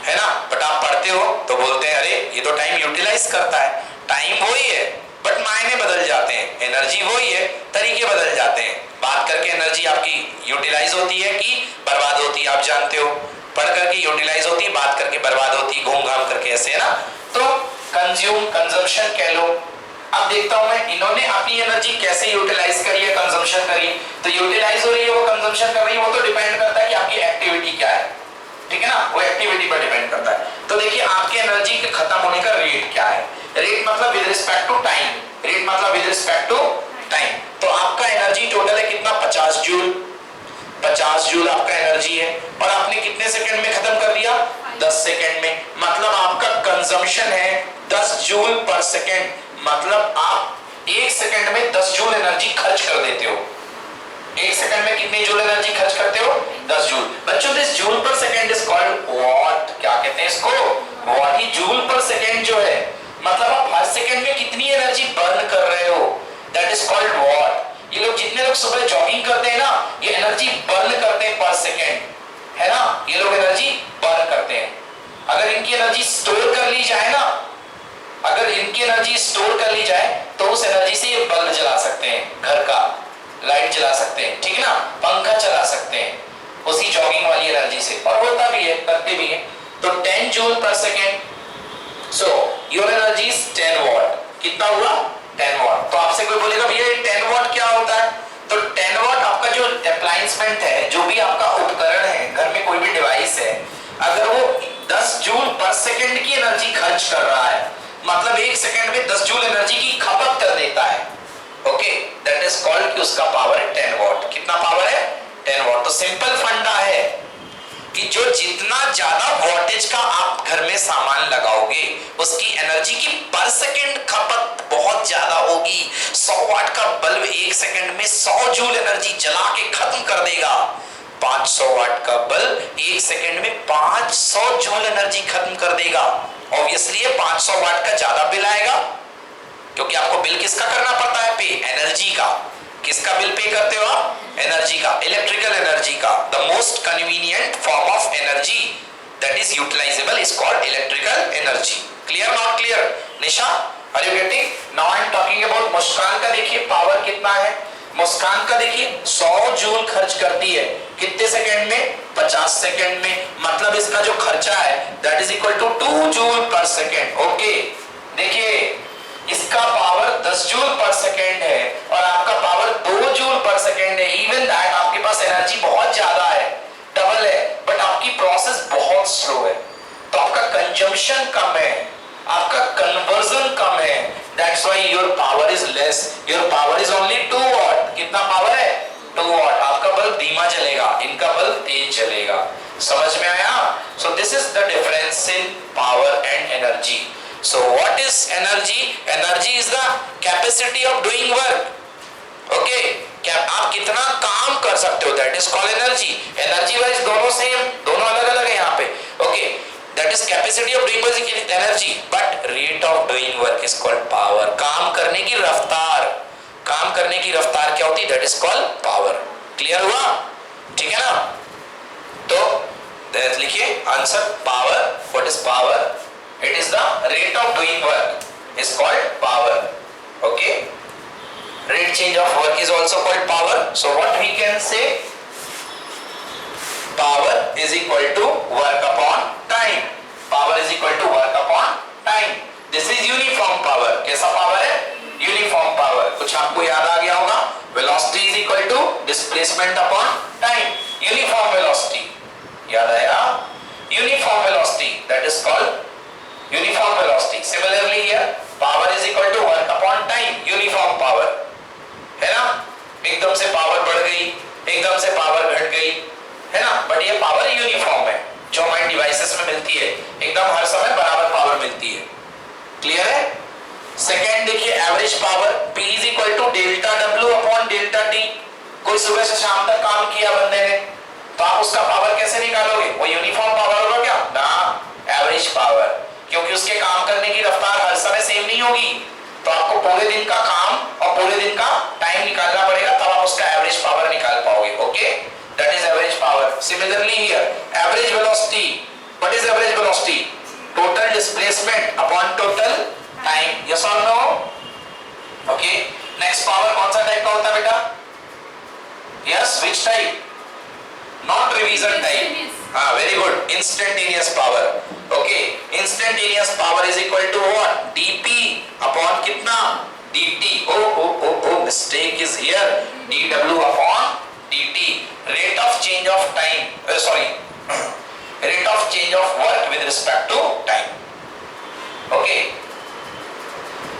है ना, बट आप पढ़ते हो तो बोलते हैं अरे ये तो टाइम यूटिलाइज करता है। टाइम वही है बट मायने बदल जाते हैं, एनर्जी वही है, तरीके बदल जाते हैं। बात करके एनर्जी आपकी यूटिलाइज होती है कि बर्बाद होती है, आप जानते हो। पढ़ करके यूटिलाइज होती है, बात करके बर्बाद होती है, घूम घाम करके, ऐसे, है ना। तो कंज्यूम, कंजम्पशन कह लो। अब देखता हूं मैं इन्होंने अपनी एनर्जी कैसे यूटिलाइज करी है, कंजम्पशन करी। तो यूटिलाइज हो रही है, वो कंजम्पशन कर रही है, वो तो डिपेंड करता है कि आपकी एक्टिविटी क्या है, ठीक है ना, वो एक्टिविटी पर डिपेंड करता है। तो देखिए आपकी एनर्जी के खत्म होने का रेट क्या है। रेट मतलब with respect to time, rate मतलब विद रिस्पेक्ट टू टाइम। तो आपका एनर्जी टोटल है कितना? 50 जूल। 50 जूल आपका एनर्जी है, और आपने कितने सेकंड में खत्म कर दिया? 10 सेकंड में। मतलब आपका कंजम्पशन है 10 जूल पर सेकंड। मतलब आप 1 सेकंड में 10 जूल एनर्जी खर्च कर देते हो। 1 सेकंड में कितनी जूल एनर्जी खर्च करते हो? 10 जूल। बच्चों this joule per second is called what. क्या कहते हैं इसको? What. He joule per second जो है, मतलब आप हर सेकंड में कितनी एनर्जी बर्न कर रहे हो, दैट इज कॉल्ड वॉट। ये लोग जितने लोग सुबह जॉगिंग करते हैं ना, ये एनर्जी बर्न करते हैं पर सेकंड, है ना, ये लोग एनर्जी बर्न करते हैं। अगर इनकी एनर्जी स्टोर कर ली जाए ना, अगर इनकी एनर्जी स्टोर कर ली जाए तो उस एनर्जी से ये बल्ब जला सकते हैं, घर का लाइट जला सकते हैं, ठीक है ना, पंखा चला सकते हैं उसी जॉगिंग वाली एनर्जी से। और होता भी है, करते भी है। तो 10 joule per second. So your energy is 10 what. कितना हुआ? 10 वॉट। तो आपसे कोई बोलेगा भैया ये 10 वॉट क्या होता है? तो 10 वॉट आपका जो अप्लायंसमेंट है, जो भी आपका उपकरण है, घर में कोई भी डिवाइस है, अगर वो 10 जूल पर सेकंड की एनर्जी खर्च कर रहा है, मतलब 1 सेकंड में 10 जूल एनर्जी की खपत कर देता है, ओके, दैट इज कॉल्ड कि उसका पावर है 10 वॉट। कितना पावर है? 10 वॉट। तो सिंपल फंडा है कि जो जितना ज्यादा वोल्टेज का आप घर में सामान लगाओगे, उसकी एनर्जी की पर सेकंड खपत बहुत ज्यादा होगी। 100 वाट का बल्ब 1 सेकंड में 100 जूल एनर्जी जला के खत्म कर देगा। 500 वाट का बल्ब 1 सेकंड में 500 जूल एनर्जी खत्म कर देगा। ऑब्वियसली 500 वाट का ज्यादा बिल आएगा, क्योंकि आपको बिल किसका करना पड़ता है? पे, एनर्जी का। किसका बिल पे करते हो आप? एनर्जी का, इलेक्ट्रिकल एनर्जी का। The most convenient form of energy that is utilizable is called electrical energy. Clear not clear? Nisha, are you getting? Now I am talking about Muskaan का। देखिए पावर कितना है मुस्कान का, देखिए 100 जूल खर्च करती है कितने सेकंड में? 50 सेकंड में। मतलब इसका जो खर्चा है that is equal to 2 joule per second. Okay, देखिए इसका पावर 10 जूल पर सेकंड है और आपका पावर 2 जूल पर सेकंड है। इवन दैट आपके पास एनर्जी बहुत ज्यादा है, डबल है, बट आपकी प्रोसेस बहुत स्लो है, तो आपका कंजम्पशन कम है, आपका कन्वर्जन कम है। That's why your power is less, your power is only 2 वाट। कितना पावर है? 2 वाट। आपका बल्ब धीमा चलेगा, इनका बल्ब तेज चलेगा। समझ में आया? सो this is the difference in power and energy. So what is energy? Energy is the capacity of doing work. Okay? क्या आप कितना काम कर सकते हो? That is called energy. Energy wise दोनों सेम, दोनों अलग अलग है यहाँ पे. Okay? That is capacity of doing work is energy, but rate of doing work is called power. काम करने की रफ्तार, काम करने की रफ्तार क्या होती है? That is called power. Clear हुआ? ठीक है ना? तो लिखिए answer power. What is power? It is the rate of doing work is called power. Okay? Rate change of work is also called power. So what we can say? Power is equal to work upon time. Power is equal to work upon time. This is uniform power. कैसा power है? Uniform power. कुछ आपको याद आ गया होगा? Velocity is equal to displacement upon time. Uniform velocity. याद आया? Uniform velocity. That is called uniform velocity. Similarly here, power is equal to work upon time. Uniform power. है ना? एकदम से पावर बढ़ गई, एकदम से पावर घट गई, है ना? बट ये पावर यूनिफॉर्म है जो हमारे डिवाइसेस में मिलती है, एकदम हर समय बराबर पावर मिलती है। क्लियर है? सेकेंड देखिए average power P is equal to delta W upon delta T। कोई सुबह से शाम तक काम किया बंदे ने, तो आप उसका पावर कैसे निकालोगे? वो यूनिफॉर्म पावर होगा क्या? ना, एवरेज पावर, क्योंकि उसके काम करने की रफ्तार हर समय सेम नहीं होगी, तो आपको पूरे दिन का काम और पूरे दिन का टाइम निकालना पड़ेगा, तब आप उसका एवरेज पावर निकाल पाओगे। Okay, that is average power. Similarly here average velocity, what is average velocity? Total displacement upon total time. Yes और नो? ओके, नेक्स्ट पावर कौन सा टाइप का होता है बेटा? Yes, which type? Not revision type. हाँ, very good, instantaneous power. Okay, instantaneous power is equal to what? dp upon कितना? dt। Oh mistake is here, dw upon dt। Rate of change of time, sorry, rate of change of work with respect to time. Okay,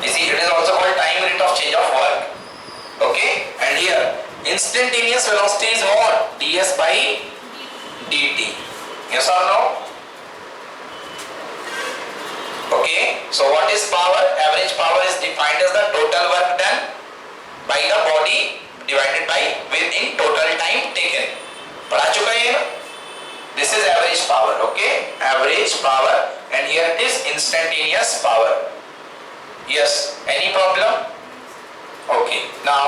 it is also called time rate of change of work. Okay, and here instantaneous velocity is what? ds by dt. Yes or no? Okay, so what is power? Average power is defined as the total work done by the body divided by within total time taken. पढ़ा चुका है ना? This is average power. Okay, average power, and here it is instantaneous power. Yes, any problem? Okay, now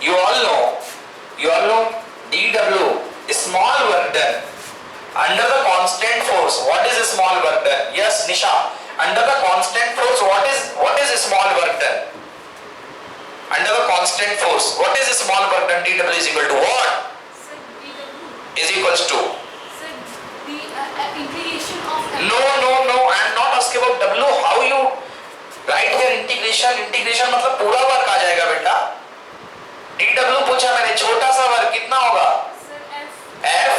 you all know dw is small work done under the constant force. What is a small work done? Yes, Nisha, under the constant force, what is a small work done? Under the constant force, what is a small work done? dw is equal to what? Sir, dw Is equals to? Sir, the integration of No, I am not asking about w. How you write their integration? Integration मतलब पूरा work आ जाएगा बेटा। dw पूछा मैंने, छोटा सा work कितना होगा? Sir, f।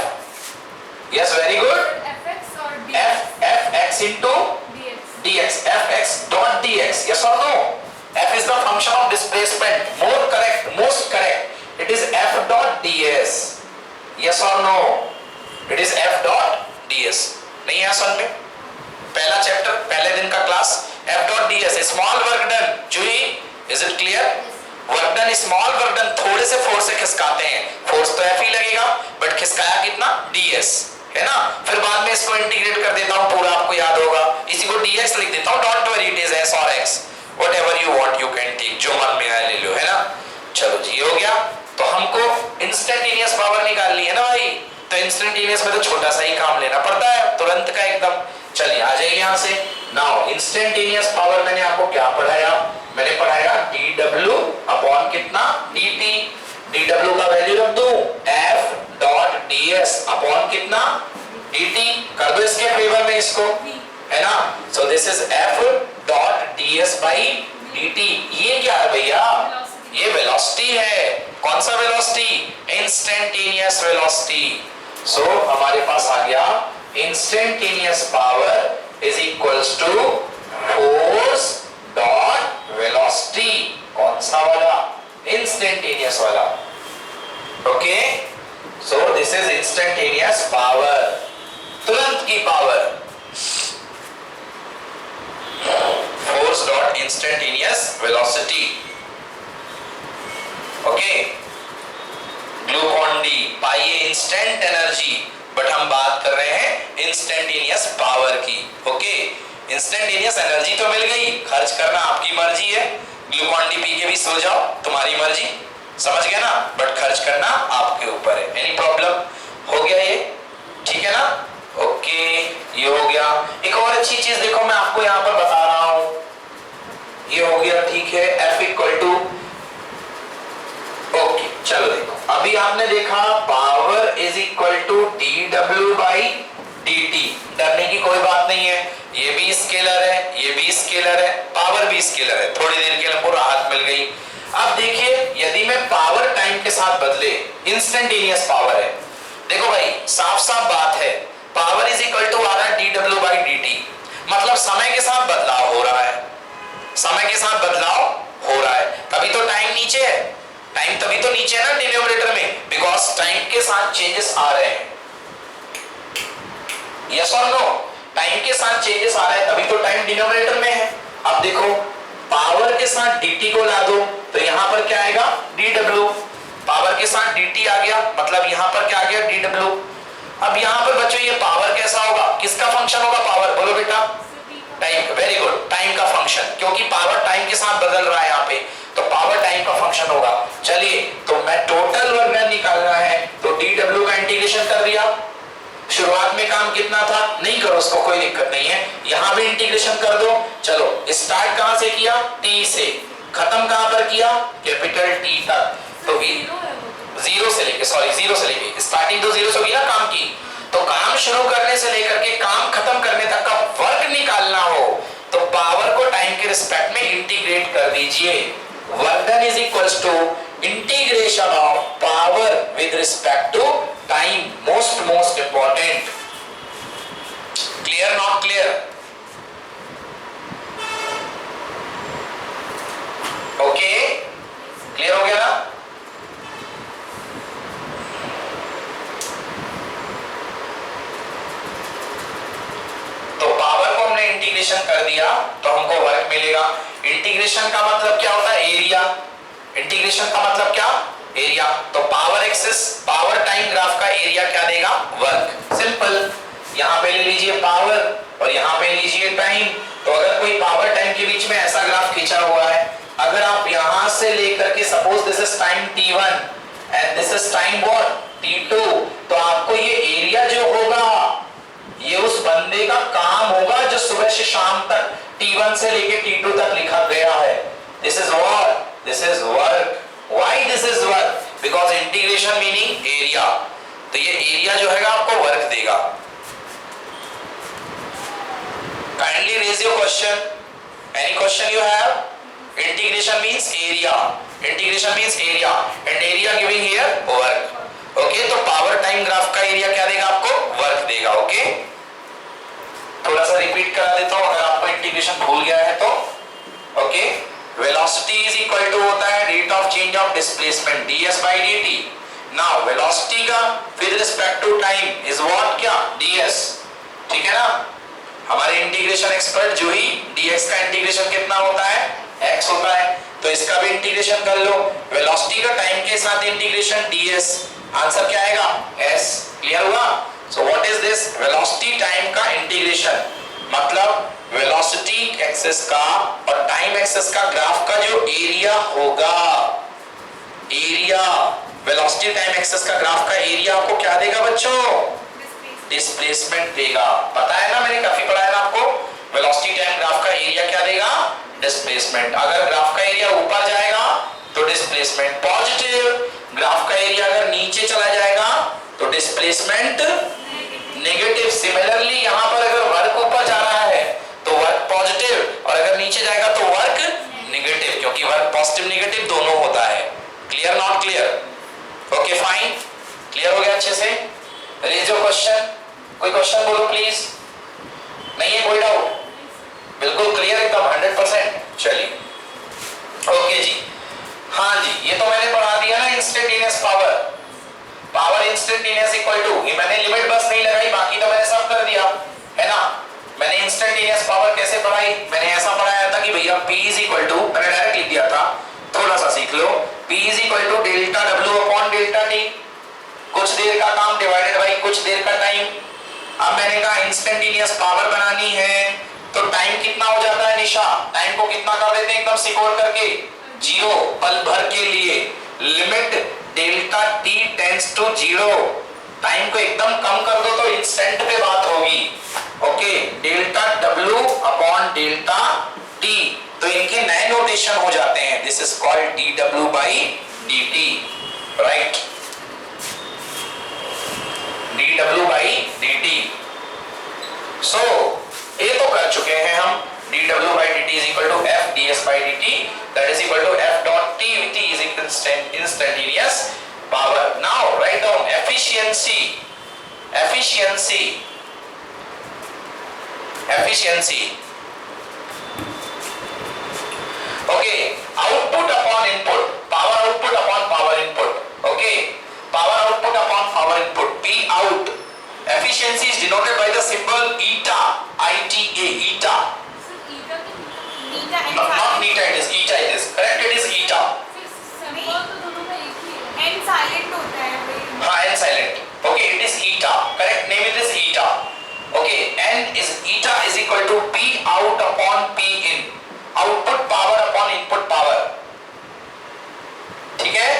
Yes, very good। fx or dx? fx into dx, fx dot dx. Yes or no? F is the function of displacement. More correct, most correct. It is f dot ds. Yes or no? It is f dot ds. नहीं है समझ में? पहला chapter, पहले दिन का class, f dot ds, small work done. Jui, is it clear? Work done, small work done, थोड़े से फोर्स से खिसकाते हैं, फोर्स तो एफ ही लगेगा, बट खिसकाया कितना? ds, है ना? फिर बाद में इसको इंटीग्रेट कर देता हूं, पूरा आपको याद होगा, इसी को dx लिख देता हूं, don't worry, it is s और x, whatever you want you can take, जो मन में आए ले लो, है ना? इंस्टेंटेनियस पावर निकालनी है ना भाई, तो इंस्टेंटेनियस में तो छोटा सा ही काम लेना पड़ता है, तुरंत का एकदम। चलिए आ जाइए यहां से। नाउ इंस्टेंटेनियस पावर मैंने आपको क्या पढ़ाया, मैंने पढ़ाया dw अपॉन कितना dt। dw का वैल्यू रख दूं f डॉट ds अपॉन कितना dt, कर दो इसके फेवर में इसको, है ना। सो this is f dot ds by dt। ये क्या है भैया, ये वेलोसिटी है। कौन सा वेलोसिटी, इंस्टेंटेनियस वेलोसिटी। सो हमारे पास आ गया instantaneous power is equals to force dot velocity. कौन सा वाला, इंस्टेंटेनियस वाला। Okay, so this is instantaneous power, तुरंत की power. Force dot instantaneous velocity. Okay, Glucon D पाइए इंस्टेंट एनर्जी, बट हम बात कर रहे हैं इंस्टेंटेनियस पावर की। ओके, इंस्टेंटेनियस एनर्जी तो मिल गई, खर्च करना आपकी मर्जी है। ग्लूकॉन डी पी के भी सो जाओ, तुम्हारी मर्जी, समझ गए ना, बट खर्च करना आपके ऊपर है। एनी प्रॉब्लम, हो गया ये, ठीक है ना। ओके, ये हो गया। एक और अच्छी चीज देखो मैं आपको यहां पर बता रहा हूं, ये हो गया, ठीक है। F इक्वल टू, ओके चलो देखो, अभी आपने देखा power is equal to dw by dt। डरने की कोई बात नहीं है, ये भी स्केलर है, ये भी स्केलर है, पावर भी स्केलर है। थोड़ी देर के लिए आपको राहत मिल गई। अब देखिए, यदि मैं पावर टाइम के साथ बदले, इंस्टेंटेनियस पावर है, देखो भाई साफ साफ बात है, पावर इज इक्वल टू आ रहा है dw बाई dt, मतलब समय के साथ बदलाव हो रहा है, समय के साथ बदलाव हो रहा है। तभी तो टाइम नीचे है, टाइम तभी तो नीचे है ना डिनोमिनेटर में, बिकॉज टाइम के साथ चेंजेस आ रहे हैं। यस और नो, टाइम के साथ चेंजेस आ रहे हैं, तभी तो टाइम डिनोमिनेटर में है। अब देखो, पावर के साथ dt को ला दो, तो यहां पर क्या आएगा dw। पावर के साथ dt आ गया, मतलब यहां पर क्या आ गया dw। अब यहां पर बच्चों ये पावर कैसा होगा, किसका फंक्शन होगा पावर, बोलो बेटा, टाइम। वेरी गुड, टाइम का फंक्शन, क्योंकि पावर टाइम के साथ बदल रहा है यहाँ पे, तो पावर टाइम का फंक्शन होगा। चलिए, तो मैं टोटल वर्क डन निकालना है, तो dw का इंटीग्रेशन कर दिया। शुरुआत में काम कितना था, नहीं करो उसको, कोई दिक्कत नहीं है, यहां भी इंटीग्रेशन कर दो। चलो, स्टार्ट कहां से किया, t से, खत्म कहां पर किया, कैपिटल T तक। तो जीरो से लेके, सॉरी जीरो से लेके, स्टार्टिंग तो जीरो से होगी ना काम की, तो काम शुरू करने से लेकर के काम खत्म करने तक का वर्क निकालना हो, तो पावर को टाइम के रिस्पेक्ट में इंटीग्रेट कर दीजिए। Work done is equals to integration of power with respect to time, most important. Clear, not clear? Okay, clear हो गया ना। तो पावर को हमने इंटीग्रेशन कर दिया, तो हमको वर्क मिलेगा। इंटीग्रेशन का मतलब क्या होता है, एरिया। इंटीग्रेशन का मतलब क्या, एरिया। तो power axis, power time graph का एरिया क्या देगा, वर्क। सिंपल, यहां पे ले लीजिए पावर और यहां पे लीजिए टाइम। तो अगर कोई पावर टाइम के बीच में ऐसा ग्राफ खींचा हुआ है, अगर आप यहां से लेकर के, suppose this is time t1 and this is time what, t2, तो आपको ये एरिया जो होगा, ये उस बंदे का काम होगा जो सुबह से शाम तक t1 से लेके t2 तक लिखा गया है। This is what, this is work. Why this is work, because integration meaning area, तो ये एरिया जो है आपको वर्क देगा। Kindly raise your question, any question you have. Integration means area, integration means area and area giving here work. Okay, तो power time graph का area क्या देगा आपको, वर्क देगा। ओके, थोड़ा सा रिपीट करा देता हूं अगर आपको इंटीग्रेशन भूल गया है तो। Okay, velocity is equal to होता है rate of change of displacement ds by dt। Now velocity का with respect to time is what, क्या, ds। ठीक है ना, हमारे इंटीग्रेशन एक्सपर्ट जो ही, dx का इंटीग्रेशन कितना होता है, x होता है, तो इसका भी इंटीग्रेशन कर लो। वेलोसिटी का टाइम के साथ इंटीग्रेशन ds, आंसर क्या आएगा, s। क्लियर हुआ। So what is this, velocity time का इंटीग्रेशन, मतलब वेलोसिटी एक्सिस का और टाइम एक्सिस का ग्राफ का जो एरिया होगा, एरिया वेलोसिटी टाइम एक्सेस का ग्राफ का एरिया आपको क्या देगा बच्चों? डिस्प्लेसमेंट देगा। पता है ना, मैंने काफी पढ़ाया ना आपको। वेलोसिटी टाइम ग्राफ का एरिया क्या देगा? डिस्प्लेसमेंट। अगर ग्राफ का एरिया ऊपर जाएगा तो डिस्प्लेसमेंट पॉजिटिव, ग्राफ का एरिया अगर नीचे चला जाएगा तो डिस्प्लेसमेंट नेगेटिव। सिमिलरली यहां पर अगर वर्क ऊपर जा रहा है तो वर्क पॉजिटिव, और अगर नीचे जाएगा तो वर्क नेगेटिव, क्योंकि वर्क पॉजिटिव नेगेटिव दोनों होता है। Clear not clear? Okay fine, clear हो गया अच्छे से? रेज योर क्वेश्चन, कोई क्वेश्चन बोलो प्लीज। नहीं है कोई डाउट? बिल्कुल क्लियर एकदम 100%। चलिए ओके जी, हाँ जी, ये तो मैंने पढ़ा दिया ना instantaneous power. Power instantaneous equal to, ये मैंने लिमिट बस नहीं लगाई, बाकी तो मैंने सब कर दिया है ना। मैंने इंस्टेंटेनियस पावर कैसे पढ़ाई? मैंने ऐसा पढ़ाया था कि भैया P इज इक्वल टू, मैंने डायरेक्ट लिख दिया था, थोड़ा सा सीख लो। P is equal to delta W upon delta T, कुछ देर का काम डिवाइडेड बाई कुछ देर का टाइम। अब मैंने कहा इंस्टेंटेनियस पावर बनानी है तो टाइम कितना हो जाता है निशा? टाइम को कितना कर देते हैं एकदम सिक्योर करके? 0 पल भर के लिए। Limit delta T tends to 0, time को एकदम कम कर दो तो इंस्टेंट पे बात होगी। Okay, delta W upon delta T, तो इनके नए नोटेशन हो जाते हैं। This is called dW by dt, right? dW by dt। सो ये तो कर चुके हैं हम। dW by dt is equal to f ds by dt, that is equal to f dot t, which is instantaneous power. Now write down efficiency. Okay, output upon input, power output upon power input. Okay, power output upon power input, P out. Efficiency is denoted by the symbol eta, ITA, eta. Not neta, it is eta, it is correct, it is eta. N silent होता है भाई। हाँ, N silent. Okay, it is eta. Correct name it is eta. Okay, N is eta is equal to P out upon P in. Output power upon input power. ठीक है?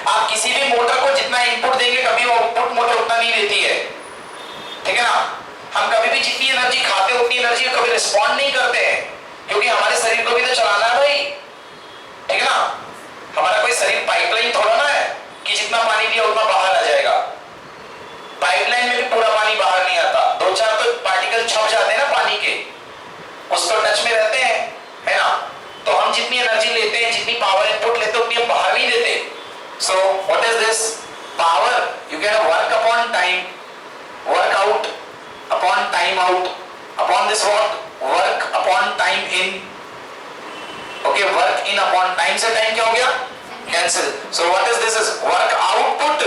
आप किसी भी motor को जितना इनपुट देंगे कभी वो आउटपुट मोटर उतना नहीं देती है। ठीक है ना? हम कभी भी जितनी एनर्जी खाते हैं उतनी एनर्जी कभी रिस्पॉन्ड नहीं करते हैं, क्योंकि हमारे शरीर को भी तो चलाना है भाई। ठीक है ना? हमारा कोई शरीर पाइपलाइन थोड़ा ना है कि जितना पानी दिया उतना बाहर आ जाएगा। पाइपलाइन में भी पूरा पानी बाहर नहीं आता, 2-4 तो पार्टिकल छप जाते हैं ना पानी के, उसको टच में रहते हैं, है ना? तो हम जितनी एनर्जी लेते हैं, जितनी पावर इनपुट लेते हैं उतनी हम बाहर नहीं देते। So what is this? Power, you get a work upon time, work out upon time out, upon this what? Work upon time in. Okay, work in upon time से time क्या हो गया? Cancel. So what is this? Is work output,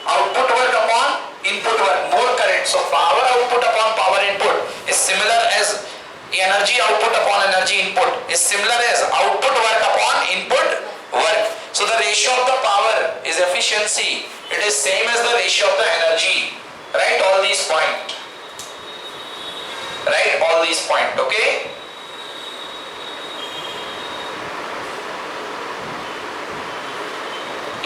output work upon input work, more correct. So power output upon power input is similar as energy output upon energy input is similar as output work upon input work. So the ratio of the power is efficiency. It is same as the ratio of the energy. Write all these point. Write all these point. Okay.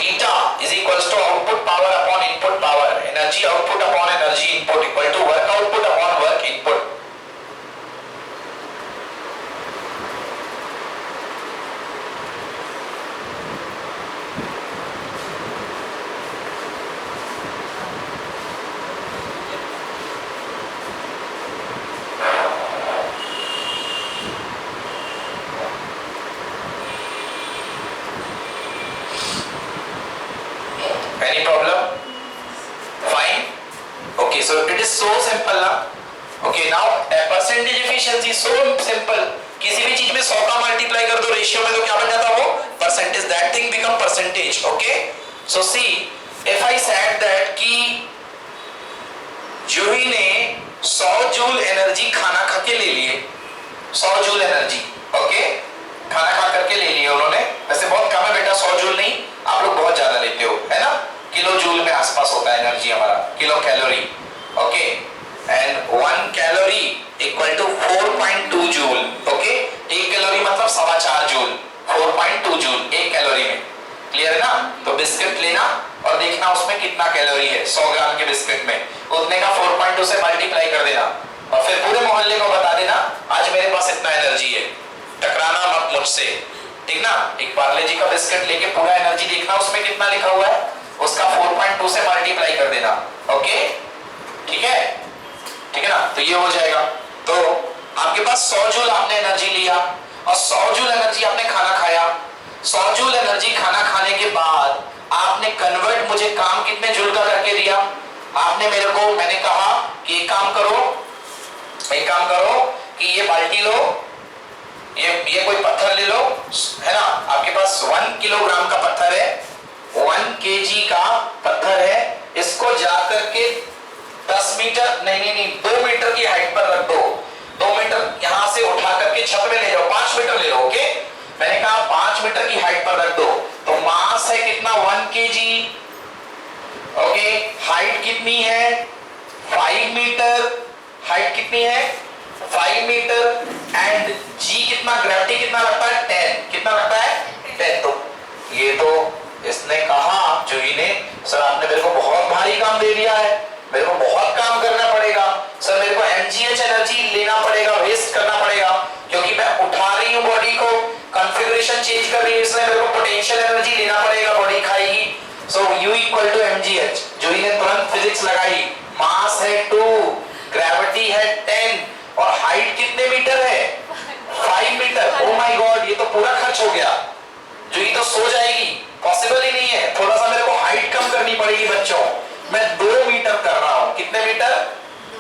Eta is equals to output power upon input power. Energy output upon energy input equal to work output upon work input. Any problem? Fine. Okay, so it is so simple ना. Okay, now percentage efficiency so simple. किसी भी चीज में 100 का multiply कर दो ratio में तो क्या बन जाता वो? Percentage. That thing become percentage. Okay. So see, if I said that कि जूही ने 100 जूल एनर्जी खाना खा के ले लिए, 100 जूल एनर्जी, ओके, खाना खा करके ले लिए उन्होंने। वैसे बहुत कम है बेटा, 100 जूल नहीं, आप लोग बहुत ज्यादा लेते हो, है ना? किलो जूल में आसपास होता है एनर्जी हमारा, kilo calorie, okay, and 1 calorie equal to 4.2 joule, okay. 1 calorie मतलब 4.25 जूल, 4.2 जूल 1 कैलोरी में, क्लियर है ना? तो बिस्किट लेना और देखना उसमें कितना कैलोरी है 100 ग्राम के बिस्किट में, उतने का 4.2 से मल्टीप्लाई कर देना और फिर पूरे मोहल्ले को बता देना आज मेरे पास इतना एनर्जी है। टकराना मत मुझसे, ठीक ना। एक पार्ले जी का बिस्किट लेके पूरा एनर्जी देखना उसमें कितना लिखा हुआ है, उसका 4.2 से मल्टीप्लाई कर देना। ओके ठीक है, ठीक है ना। तो ये हो जाएगा। तो आपके पास 100 जूल आपने एनर्जी लिया और 100 जूल एनर्जी आपने खाना खाया। 100 जूल एनर्जी खाना खाने के बाद आपने कन्वर्ट मुझे काम कितने जूल का करके दिया। आपने मेरे को, मैंने कहा कि एक काम करो कि ये बाल्टी लो, ये कोई पत्थर ले लो, है ना। आपके पास 1 किलोग्राम का पत्थर है, 1 केजी का पत्थर है। इसको जाकर के 10 मीटर नहीं 2 मीटर की हाइट पर रख दो। 2 मीटर यहां से उठा करके छत में ले जाओ, 5 मीटर ले लो। ओके, मैंने कहा 5 मीटर की हाइट पर रख दो। तो मास है कितना 1 केजी। ओके, हाइट कितनी है 5 मीटर। हाइट कितनी है 5 मीटर एंड जी कितना, ग्रेविटी कितना लगता है 10। कितना लगता है 10। तो ये तो इसने कहा जूही ने, सर आपने मेरे को बहुत भारी काम दे दिया है, मेरे को बहुत काम करना पड़ेगा सर, मेरे को mgh एनर्जी लेना पड़ेगा, वेस्ट करना पड़ेगा क्योंकि मैं उठा रही हूं बॉडी को, कॉन्फ़िगरेशन चेंज कर रही हूं, इसलिए मेरे को पोटेंशियल एनर्जी लेना पड़ेगा, बॉडी खाएगी। सो U = mgh। जूही ने तुरंत फिजिक्स लगाई, मास है 2, ग्रेविटी है 10 और हाइट कितने मीटर है 5 मीटर। ओ माय गॉड, ये तो पूरा खर्च हो गया। जूही तो सो जाएगी, पॉसिबल ही नहीं है। थोड़ा सा मेरे को हाइट कम करनी पड़ेगी बच्चों। मैं 2 मीटर कर रहा हूं, कितने मीटर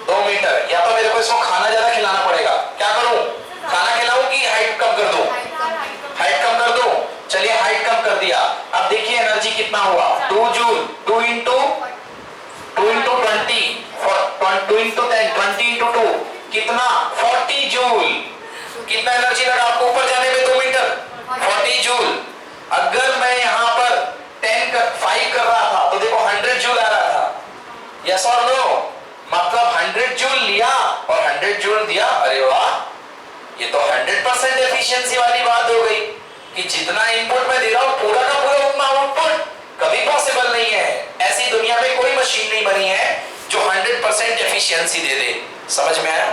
2 मीटर। या तो मेरे को इसको खाना ज्यादा खिलाना पड़ेगा, क्या करूं, खाना खिलाऊं कि हाइट कम कर दूं, हाइट कम कर दूं। चलिए हाइट कम कर दिया। अब देखिए एनर्जी कितना हुआ 2 जूल, 2 into 20 2 into 10 20 into 2 कितना 40 जूल। कितना एनर्जी लगा आपको ऊपर जाने में 2 मीटर 40 जूल। अगर मैं यहां पर 5 कर रहा था तो देखो 100 जूल आ रहा था, यस और नो। मतलब 100 जूल लिया और 100 जूल दिया। अरे वाह, ये तो 100% एफिशिएंसी वाली बात हो गई कि जितना इनपुट मैं दे रहा हूं पूरा का पूरा उतना आउटपुट। कभी पॉसिबल नहीं है, ऐसी दुनिया में कोई मशीन नहीं बनी है जो 100% एफिशिएंसी दे दे। समझ में आया?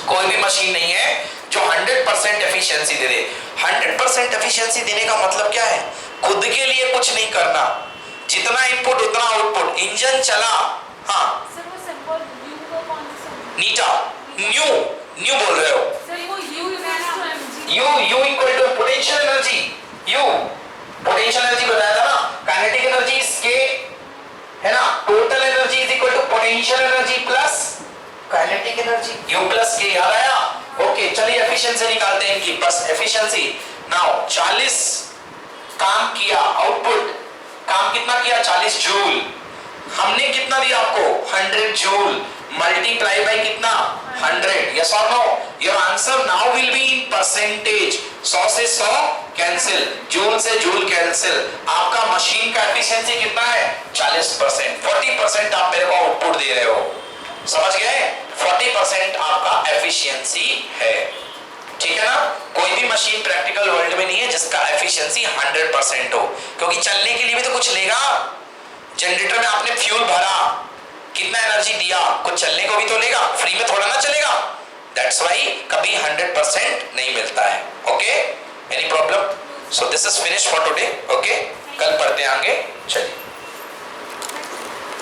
कोई भी मशीन नहीं है जो 100% एफिशिएंसी दे दे। 100% एफिशिएंसी देने का मतलब क्या है, खुद के लिए कुछ नहीं करना, जितना इनपुट उतना आउटपुट। इंजन चला, हाँ सर वो सिंबल U को कौन सा नीटा, न्यू बोल रहे हो। सर वो U = mg। U = potential energy. U potential energy बताया था ना, काइनेटिक एनर्जी इसके, है ना। Total energy = potential energy plus kinetic energy, U + K। याद आया? ओके, चलिए एफिशिएंसी निकालते हैं इनकी। बस एफिशिएंसी नाउ 40 काम किया, आउटपुट काम कितना किया 40 जूल। हमने कितना दिया आपको 100 जूल मल्टीप्लाई बाय कितना 100। यस और no? Your answer now will be in percentage. 100 से 100 कैंसिल, जूल से जूल कैंसिल। आपका मशीन का एफिशिएंसी कितना है 40%। 40% आप मेरे को आउटपुट दे रहे हो, समझ गए? 40% आपका एफिशिएंसी है, ठीक है ना। कोई भी मशीन प्रैक्टिकल वर्ल्ड में नहीं है जिसका एफिशिएंसी 100% हो, क्योंकि चलने के लिए भी तो कुछ लेगा। जनरेटर में आपने फ्यूल भरा, कितना एनर्जी दिया, कुछ चलने को भी तो लेगा, फ्री में थोड़ा ना चलेगा। दैट्स व्हाई कभी 100% नहीं मिलता है। Okay, any problem? So this is finish for today. Okay, कल पढ़ते हैं आगे। चलिए।